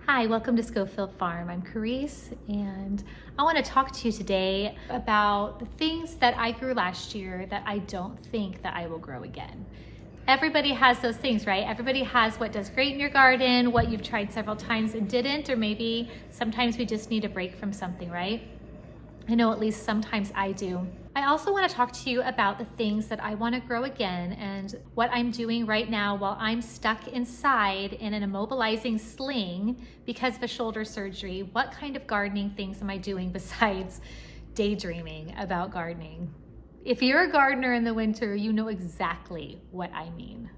Hi, welcome to Scofield Farm. I'm Carice, and I want to talk to you today about the things that I grew last year that I don't think that I will grow again. Everybody has those things, right? Everybody has what does great in your garden, what you've tried several times and didn't, or maybe sometimes we just need a break from something, right? I know at least sometimes I do. I also want to talk to you about the things that I want to grow again and what I'm doing right now while I'm stuck inside in an immobilizing sling because of a shoulder surgery. What kind of gardening things am I doing besides daydreaming about gardening? If you're a gardener in the winter, you know exactly what I mean.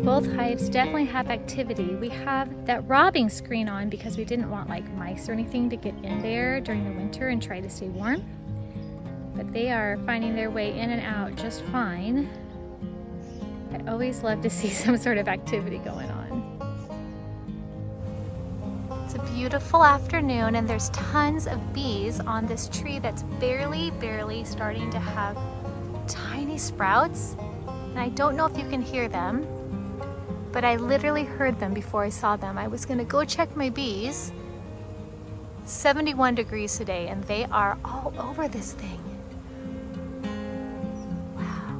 Both hives definitely have activity. We have that robbing screen on because we didn't want like mice or anything to get in there during the winter and try to stay warm. But they are finding their way in and out just fine. I always love to see some sort of activity going on. It's a beautiful afternoon and there's tons of bees on this tree that's barely starting to have tiny sprouts. And I don't know if you can hear them, but I literally heard them before I saw them. I was gonna go check my bees. It's 71 degrees today and they are all over this thing. Wow.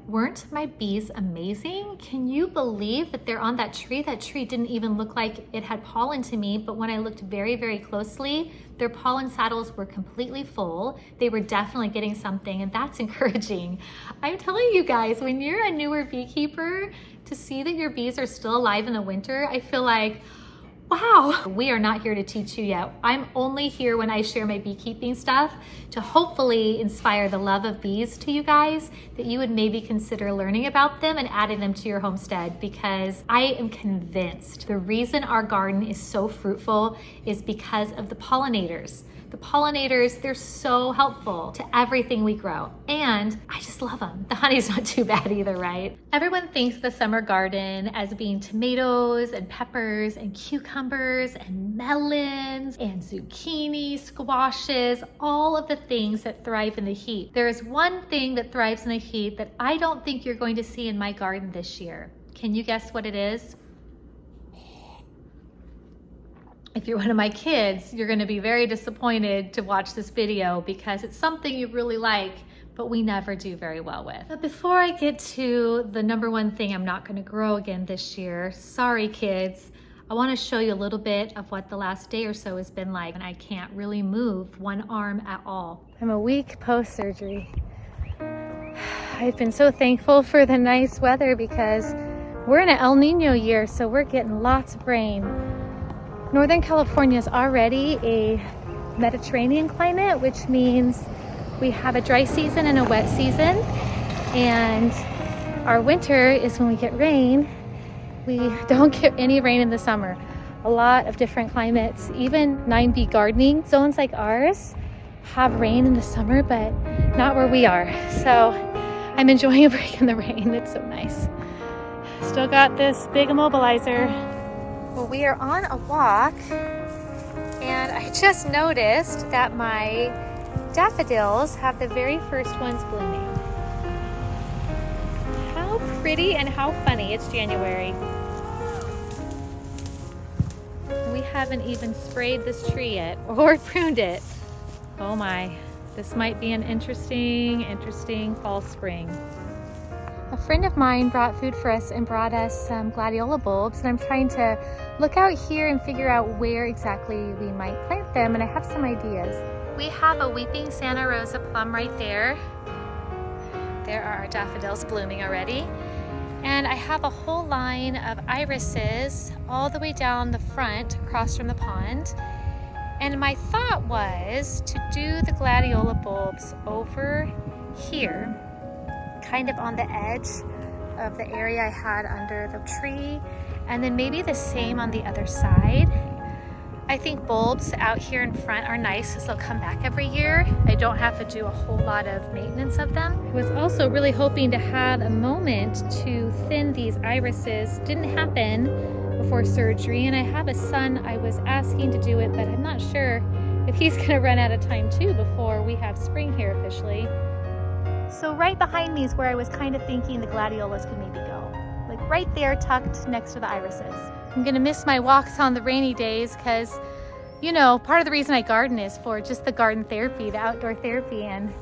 Weren't my bees amazing? Can you believe that they're on that tree? That tree didn't even look like it had pollen to me, but when I looked very closely, their pollen saddles were completely full. They were definitely getting something, and that's encouraging. I'm telling you guys, when you're a newer beekeeper, to see that your bees are still alive in the winter, I feel like, wow, we are not here to teach you yet. I'm only here when I share my beekeeping stuff to hopefully inspire the love of bees to you guys, that you would maybe consider learning about them and adding them to your homestead, because I am convinced the reason our garden is so fruitful is because of the pollinators. The pollinators, they're so helpful to everything we grow, and I just love them. The honey's not too bad either, right? Everyone thinks the summer garden as being tomatoes and peppers and cucumbers and melons and zucchini, squashes, all of the things that thrive in the heat. There is one thing that thrives in the heat that I don't think you're going to see in my garden this year. Can you guess what it is? If you're one of my kids, you're gonna be very disappointed to watch this video because it's something you really like, but we never do very well with. But before I get to the number one thing I'm not gonna grow again this year, sorry kids, I wanna show you a little bit of what the last day or so has been like, and I can't really move one arm at all. I'm a week post-surgery. I've been so thankful for the nice weather because we're in an El Nino year, so we're getting lots of rain. Northern California is already a Mediterranean climate, which means we have a dry season and a wet season. And our winter is when we get rain. We don't get any rain in the summer. A lot of different climates, even 9B gardening zones like ours have rain in the summer, but not where we are. So I'm enjoying a break in the rain. It's so nice. Still got this big immobilizer. Well, we are on a walk and I just noticed that my daffodils have the very first ones blooming. How pretty and how funny. It's January. We haven't even sprayed this tree yet or pruned it. Oh my, this might be an interesting fall spring. A friend of mine brought food for us and brought us some gladiola bulbs, and I'm trying to look out here and figure out where exactly we might plant them, and I have some ideas. We have a weeping Santa Rosa plum right there. There are our daffodils blooming already. And I have a whole line of irises all the way down the front across from the pond. And my thought was to do the gladiola bulbs over here, kind of on the edge of the area I had under the tree, and then maybe the same on the other side. I think bulbs out here in front are nice because they'll come back every year. I don't have to do a whole lot of maintenance of them. I was also really hoping to have a moment to thin these irises. Didn't happen before surgery, and I have a son I was asking to do it, but I'm not sure if he's gonna run out of time too before we have spring here officially. So right behind me is where I was kind of thinking the gladiolas could maybe go. Like right there tucked next to the irises. I'm gonna miss my walks on the rainy days because, you know, part of the reason I garden is for just the garden therapy, the outdoor therapy, and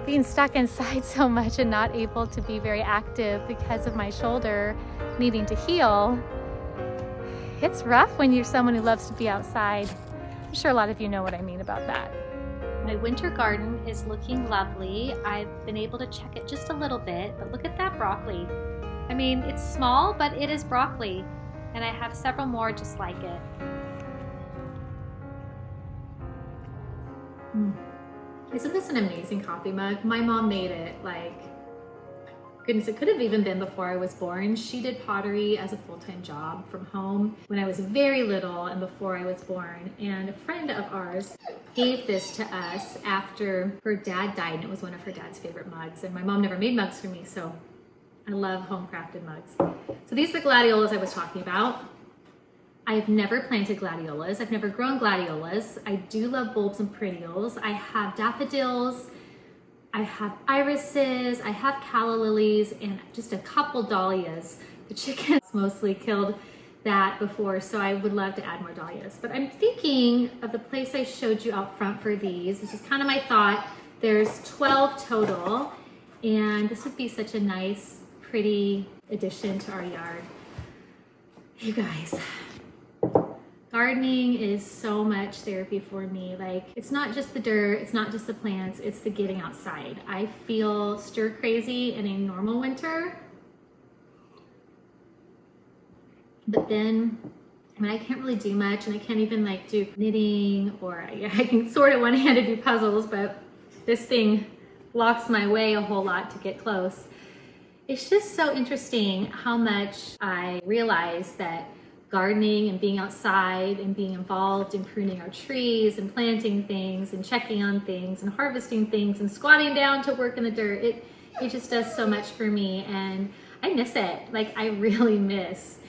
being stuck inside so much and not able to be very active because of my shoulder needing to heal. It's rough when you're someone who loves to be outside. I'm sure a lot of you know what I mean about that. My winter garden is looking lovely. I've been able to check it just a little bit, but look at that broccoli. I mean, it's small, but it is broccoli. And I have several more just like it. Isn't this an amazing coffee mug? My mom made it, like, goodness, it could have even been before I was born. She did pottery as a full-time job from home when I was very little and before I was born. And a friend of ours gave this to us after her dad died, and it was one of her dad's favorite mugs. And my mom never made mugs for me, so I love home crafted mugs. So these are the gladiolas I was talking about. I've never planted gladiolas. I've never grown gladiolas. I do love bulbs and perennials. I have daffodils. I have irises. I have calla lilies and just a couple dahlias. The chickens mostly killed that before, so I would love to add more dahlias. But I'm thinking of the place I showed you out front for these. This is kind of my thought. There's 12 total, and this would be such a nice, pretty addition to our yard. You guys, gardening is so much therapy for me. Like, it's not just the dirt, it's not just the plants, it's the getting outside. I feel stir crazy in a normal winter, but then I mean, I can't really do much, and I can't even like do knitting, or I can sort of one-handed do puzzles, but this thing blocks my way a whole lot to get close. It's just so interesting how much I realize that gardening and being outside and being involved in pruning our trees and planting things and checking on things and harvesting things and squatting down to work in the dirt, it just does so much for me, and I miss it. Like, I really miss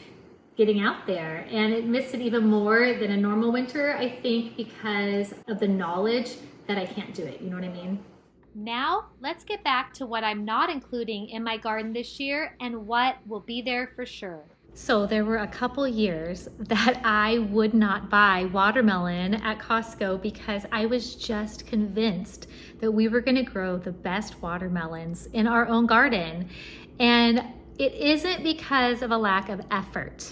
getting out there, and I miss it even more than a normal winter, I think, because of the knowledge that I can't do it. You know what I mean? Now, let's get back to what I'm not including in my garden this year and what will be there for sure. So there were a couple years that I would not buy watermelon at Costco because I was just convinced that we were going to grow the best watermelons in our own garden. And it isn't because of a lack of effort.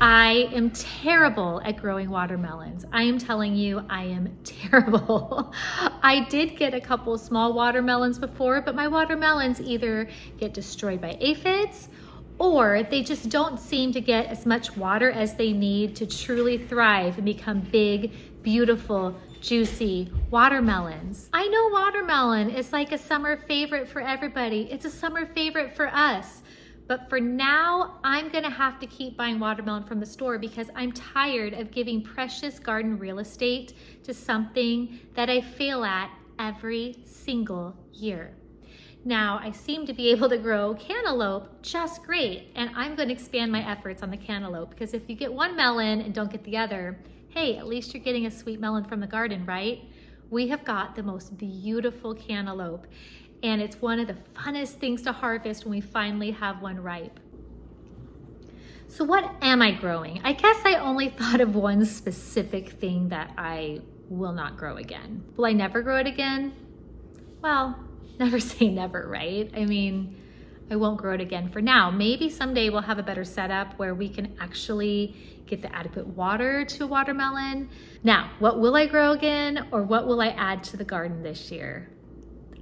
I am terrible at growing watermelons. I am telling you, I am terrible. I did get a couple small watermelons before, but my watermelons either get destroyed by aphids or they just don't seem to get as much water as they need to truly thrive and become big, beautiful, juicy watermelons. I know watermelon is like a summer favorite for everybody. It's a summer favorite for us. But for now, I'm gonna have to keep buying watermelon from the store because I'm tired of giving precious garden real estate to something that I fail at every single year. Now, I seem to be able to grow cantaloupe just great, and I'm gonna expand my efforts on the cantaloupe because if you get one melon and don't get the other, hey, at least you're getting a sweet melon from the garden, right? We have got the most beautiful cantaloupe, and it's one of the funnest things to harvest when we finally have one ripe. So what am I growing? I guess I only thought of one specific thing that I will not grow again. Will I never grow it again? Well, never say never, right? I mean, I won't grow it again for now. Maybe someday we'll have a better setup where we can actually get the adequate water to a watermelon. Now, what will I grow again, or what will I add to the garden this year?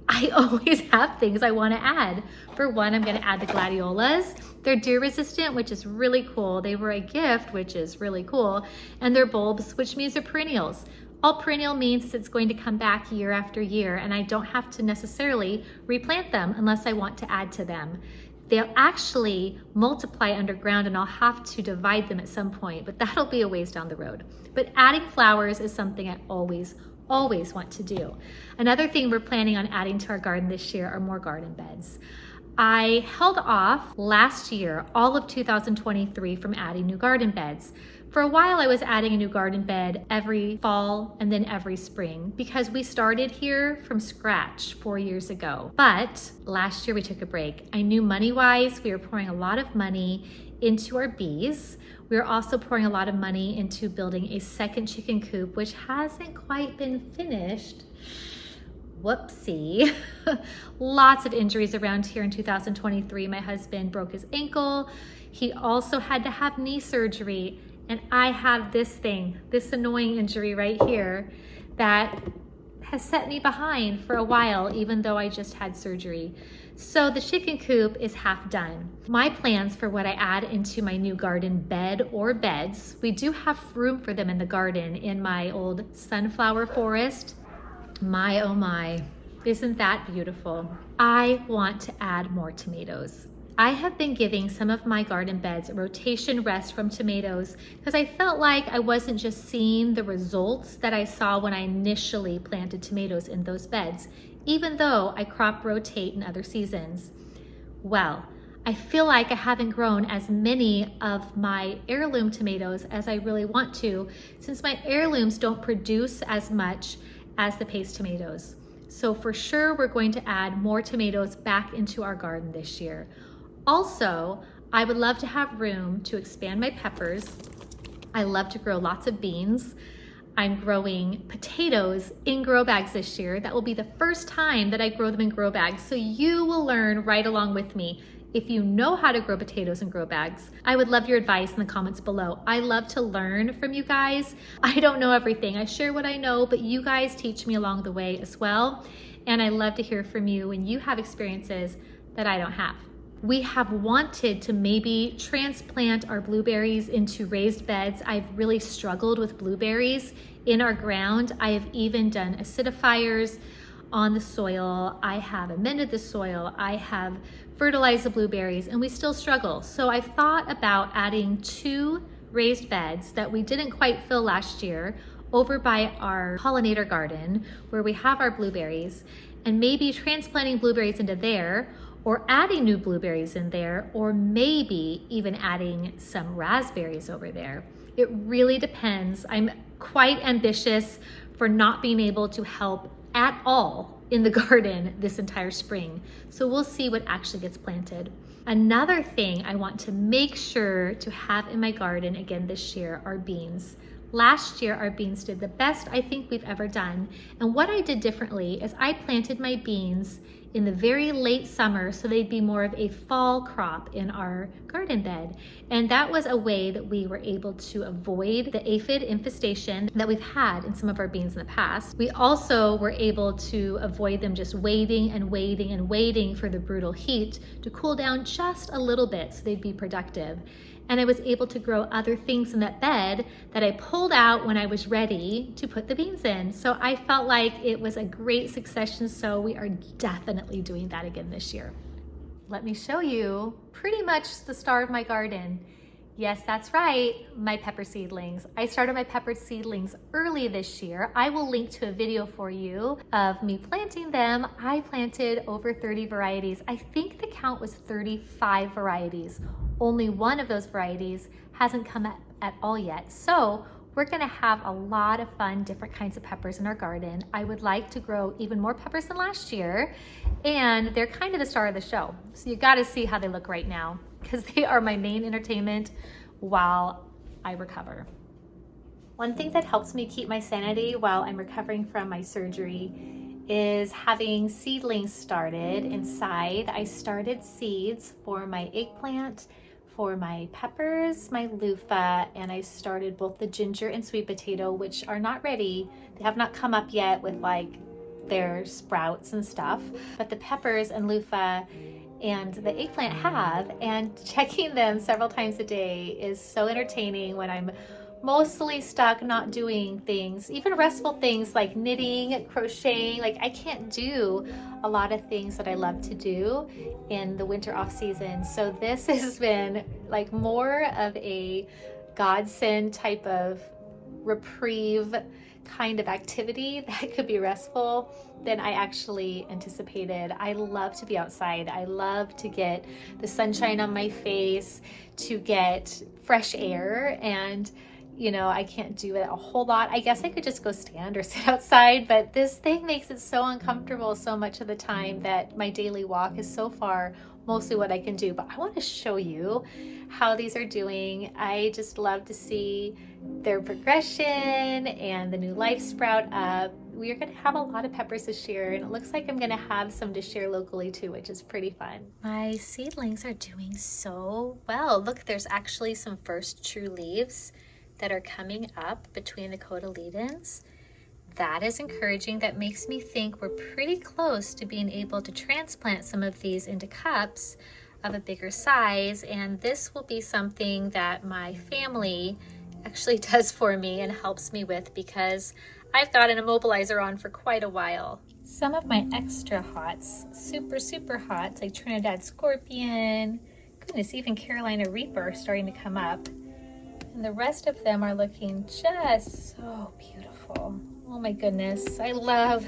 I always have things I want to add. For one, I'm going to add the gladiolas. They're deer resistant, which is really cool. They were a gift, which is really cool. And they're bulbs, which means they're perennials. All perennial means is it's going to come back year after year, and I don't have to necessarily replant them unless I want to add to them. They'll actually multiply underground, and I'll have to divide them at some point, but that'll be a ways down the road. But adding flowers is something I always want to do. Another thing we're planning on adding to our garden this year are more garden beds. I held off last year, all of 2023, from adding new garden beds. For a while, I was adding a new garden bed every fall and then every spring because we started here from scratch 4 years ago. But last year we took a break. I knew money-wise, we were pouring a lot of money into our bees. We were also pouring a lot of money into building a second chicken coop, which hasn't quite been finished. Whoopsie. Lots of injuries around here in 2023. My husband broke his ankle. He also had to have knee surgery. And I have this annoying injury right here that has set me behind for a while, even though I just had surgery. So the chicken coop is half done. My plans for what I add into my new garden bed or beds, we do have room for them in the garden in my old sunflower forest. My, oh my, isn't that beautiful? I want to add more tomatoes. I have been giving some of my garden beds a rotation rest from tomatoes because I felt like I wasn't just seeing the results that I saw when I initially planted tomatoes in those beds, even though I crop rotate in other seasons. Well, I feel like I haven't grown as many of my heirloom tomatoes as I really want to, since my heirlooms don't produce as much as the paste tomatoes. So for sure, we're going to add more tomatoes back into our garden this year. Also, I would love to have room to expand my peppers. I love to grow lots of beans. I'm growing potatoes in grow bags this year. That will be the first time that I grow them in grow bags, so you will learn right along with me. If you know how to grow potatoes in grow bags, I would love your advice in the comments below. I love to learn from you guys. I don't know everything. I share what I know, but you guys teach me along the way as well. And I love to hear from you when you have experiences that I don't have. We have wanted to maybe transplant our blueberries into raised beds. I've really struggled with blueberries in our ground. I have even done acidifiers on the soil. I have amended the soil. I have fertilized the blueberries, and we still struggle. So I've thought about adding 2 raised beds that we didn't quite fill last year over by our pollinator garden where we have our blueberries, and maybe transplanting blueberries into there, or adding new blueberries in there, or maybe even adding some raspberries over there. It really depends. I'm quite ambitious for not being able to help at all in the garden this entire spring. So we'll see what actually gets planted. Another thing I want to make sure to have in my garden again this year are beans. Last year, our beans did the best I think we've ever done. And what I did differently is I planted my beans in the very late summer so they'd be more of a fall crop in our garden bed. And that was a way that we were able to avoid the aphid infestation that we've had in some of our beans in the past. We also were able to avoid them just waiting and waiting and waiting for the brutal heat to cool down just a little bit so they'd be productive. and I was able to grow other things in that bed that I pulled out when I was ready to put the beans in. So I felt like it was a great succession, so we are definitely doing that again this year. Let me show you pretty much the star of my garden. Yes, that's right, my pepper seedlings. I started my pepper seedlings early this year. I will link to a video for you of me planting them. I planted over 30 varieties. I think the count was 35 varieties. Only one of those varieties hasn't come up at all yet. So we're gonna have a lot of fun, different kinds of peppers in our garden. I would like to grow even more peppers than last year, and they're kind of the star of the show. So you gotta see how they look right now, because they are my main entertainment while I recover. One thing that helps me keep my sanity while I'm recovering from my surgery is having seedlings started inside. I started seeds for my eggplant, for my peppers, my loofah, and I started both the ginger and sweet potato, which are not ready. They have not come up yet with like their sprouts and stuff, but the peppers and loofah and the eggplant have, and checking them several times a day is so entertaining when I'm mostly stuck not doing things, even restful things like knitting, crocheting. Like I can't do a lot of things that I love to do in the winter off season. So this has been like more of a godsend type of reprieve kind of activity that could be restful than I actually anticipated. I love to be outside. I love to get the sunshine on my face, to get fresh air, and you know, I can't do it a whole lot. I guess I could just go stand or sit outside, but this thing makes it so uncomfortable so much of the time that my daily walk is so far mostly what I can do. But I want to show you how these are doing. I just love to see their progression and the new life sprout up. We are going to have a lot of peppers this year, and it looks like I'm going to have some to share locally too, which is pretty fun. My seedlings are doing so well. Look, there's actually some first true leaves that are coming up between the cotyledons. That is encouraging. That makes me think we're pretty close to being able to transplant some of these into cups of a bigger size, and this will be something that my family actually does for me and helps me with, because I've got an immobilizer on for quite a while. Some of my extra hots, super hots, like Trinidad Scorpion, goodness, even Carolina Reaper are starting to come up. And the rest of them are looking just so beautiful. Oh my goodness, I love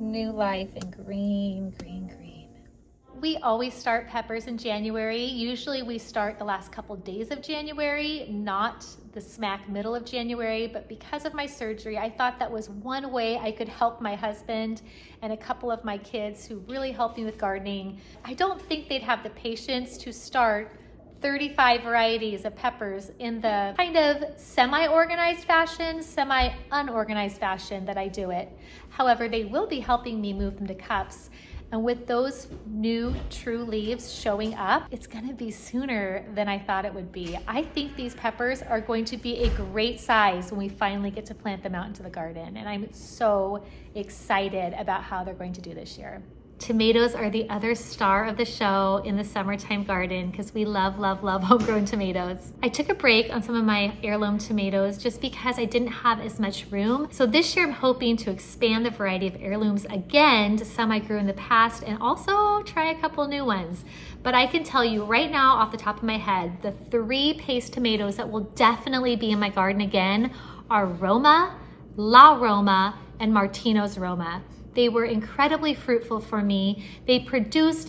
new life in green. We always start peppers in January. Usually we start the last couple days of January, not the smack middle of January, but because of my surgery, I thought that was one way I could help my husband and a couple of my kids who really helped me with gardening. I don't think they'd have the patience to start 35 varieties of peppers in the kind of semi-organized fashion, semi-unorganized fashion that I do it. However, they will be helping me move them to cups. And with those new true leaves showing up, it's gonna be sooner than I thought it would be. I think these peppers are going to be a great size when we finally get to plant them out into the garden. And I'm so excited about how they're going to do this year. Tomatoes are the other star of the show in the summertime garden because we love homegrown tomatoes. I took a break on some of my heirloom tomatoes just because I didn't have as much room. So this year I'm hoping to expand the variety of heirlooms again to some I grew in the past, and also try a couple new ones. But I can tell you right now off the top of my head, the 3 paste tomatoes that will definitely be in my garden again are Roma, La Roma, and Martino's Roma. They were incredibly fruitful for me. They produced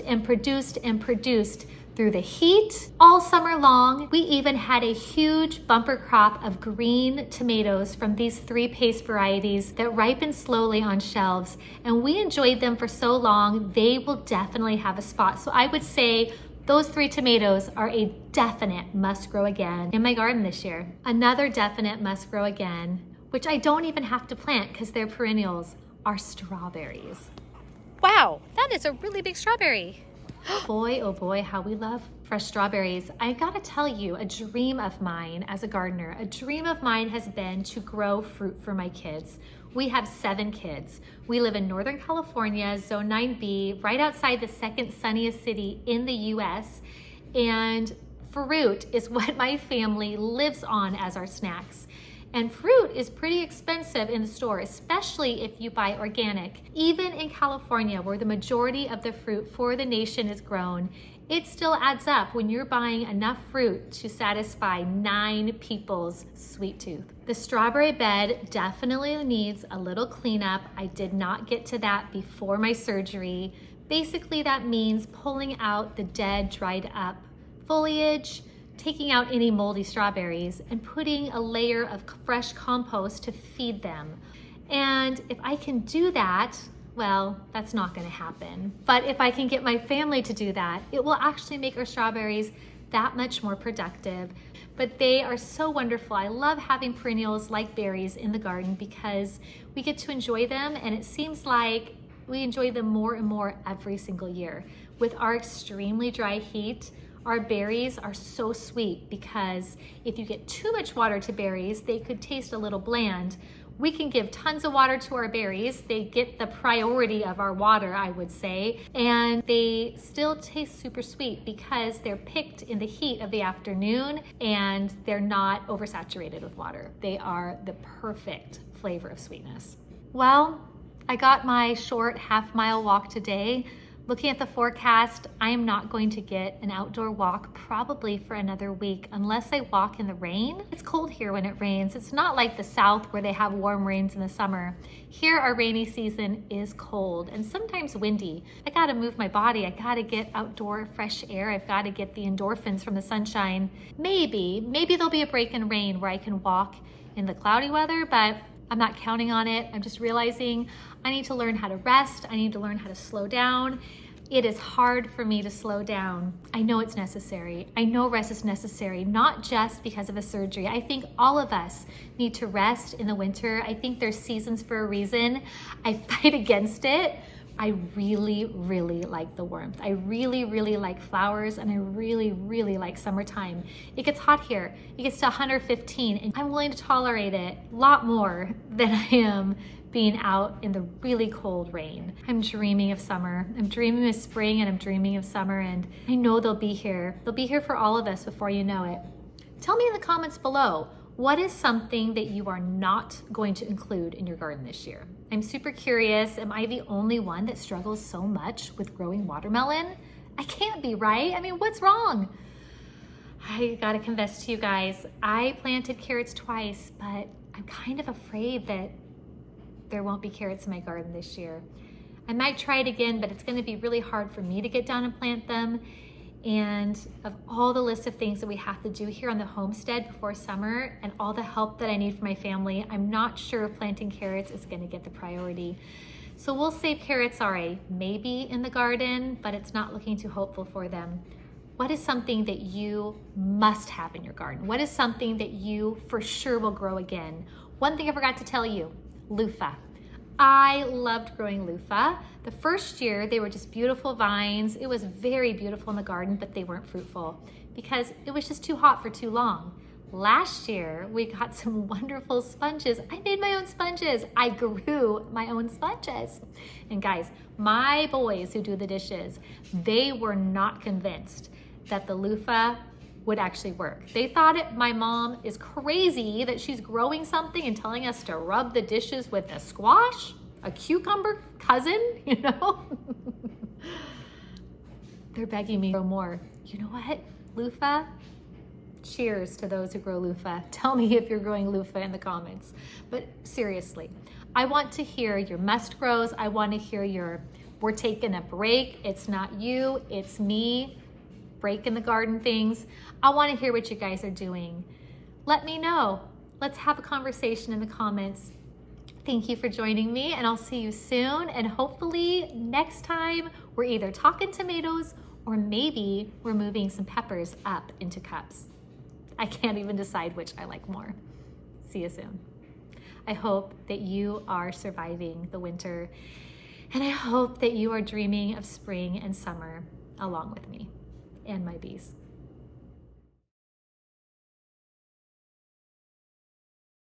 through the heat all summer long. We even had a huge bumper crop of green tomatoes from these 3 paste varieties that ripened slowly on shelves, and we enjoyed them for so long. They will definitely have a spot. So I would say those 3 tomatoes are a definite must grow again in my garden this year. Another definite must grow again, which I don't even have to plant because they're perennials, are strawberries. Wow, that is a really big strawberry. Boy, oh boy, how we love fresh strawberries. I gotta tell you, a dream of mine as a gardener, a dream of mine has been to grow fruit for my kids. We have 7 kids. We live in Northern California, Zone 9B, right outside the second sunniest city in the US. And Fruit is what my family lives on as our snacks. And fruit is pretty expensive in the store, especially if you buy organic. Even in California, where the majority of the fruit for the nation is grown, it still adds up when you're buying enough fruit to satisfy 9 people's sweet tooth. The strawberry bed definitely needs a little cleanup. I did not get to that before my surgery. Basically, that means pulling out the dead, dried up foliage, taking out any moldy strawberries, and putting a layer of fresh compost to feed them. And if I can do that, well, that's not gonna happen. But if I can get my family to do that, it will actually make our strawberries that much more productive. But they are so wonderful. I love having perennials like berries in the garden because we get to enjoy them, and it seems like we enjoy them more and more every single year. With our extremely dry heat, our berries are so sweet because if you get too much water to berries, they could taste a little bland. We can give tons of water to our berries. They get the priority of our water, I would say, and they still taste super sweet because they're picked in the heat of the afternoon and they're not oversaturated with water. They are the perfect flavor of sweetness. Well, I got my short half-mile walk today. Looking at the forecast, I am not going to get an outdoor walk probably for another week unless I walk in the rain. It's cold here when it rains. It's not like the South where they have warm rains in the summer. Here our rainy season is cold and sometimes windy. I gotta move my body. I gotta get outdoor fresh air. I've gotta get the endorphins from the sunshine. Maybe there'll be a break in rain where I can walk in the cloudy weather, but I'm not counting on it. I'm just realizing I need to learn how to rest. I need to learn how to slow down. It is hard for me to slow down. I know it's necessary. I know rest is necessary, not just because of a surgery. I think all of us need to rest in the winter. I think there's seasons for a reason. I fight against it. I really, really like the warmth. I really, really like flowers, and I really, really like summertime. It gets hot here. It gets to 115, and I'm willing to tolerate it a lot more than I am being out in the really cold rain. I'm dreaming of summer. I'm dreaming of spring, and I'm dreaming of summer, and I know they'll be here. They'll be here for all of us before you know it. Tell me in the comments below, what is something that you are not going to include in your garden this year? I'm super curious. Am I the only one that struggles so much with growing watermelon? I can't be, right? I mean, what's wrong? I gotta confess to you guys, I planted carrots twice, but I'm kind of afraid that there won't be carrots in my garden this year. I might try it again, but it's gonna be really hard for me to get down and plant them. And of all the list of things that we have to do here on the homestead before summer and all the help that I need for my family, I'm not sure if planting carrots is gonna get the priority. So we'll save carrots are a maybe in the garden, but it's not looking too hopeful for them. What is something that you must have in your garden? What is something that you for sure will grow again? One thing I forgot to tell you, loofah. I loved growing loofah. The first year, they were just beautiful vines. It was very beautiful in the garden, but they weren't fruitful because it was just too hot for too long. Last year, we got some wonderful sponges. I made my own sponges. I grew my own sponges. And guys, my boys who do the dishes, they were not convinced that the loofah would actually work. They thought my mom is crazy that she's growing something and telling us to rub the dishes with a squash, a cucumber cousin, you know? They're begging me to grow more. You know what, loofah? Cheers to those who grow loofah. Tell me if you're growing loofah in the comments. But seriously, I want to hear your must grows. I want to hear your, we're taking a break. It's not you, it's me. Break in the garden things. I want to hear what you guys are doing. Let me know. Let's have a conversation in the comments. Thank you for joining me, and I'll see you soon. And hopefully next time we're either talking tomatoes or maybe we're moving some peppers up into cups. I can't even decide which I like more. See you soon. I hope that you are surviving the winter, and I hope that you are dreaming of spring and summer along with me and my bees.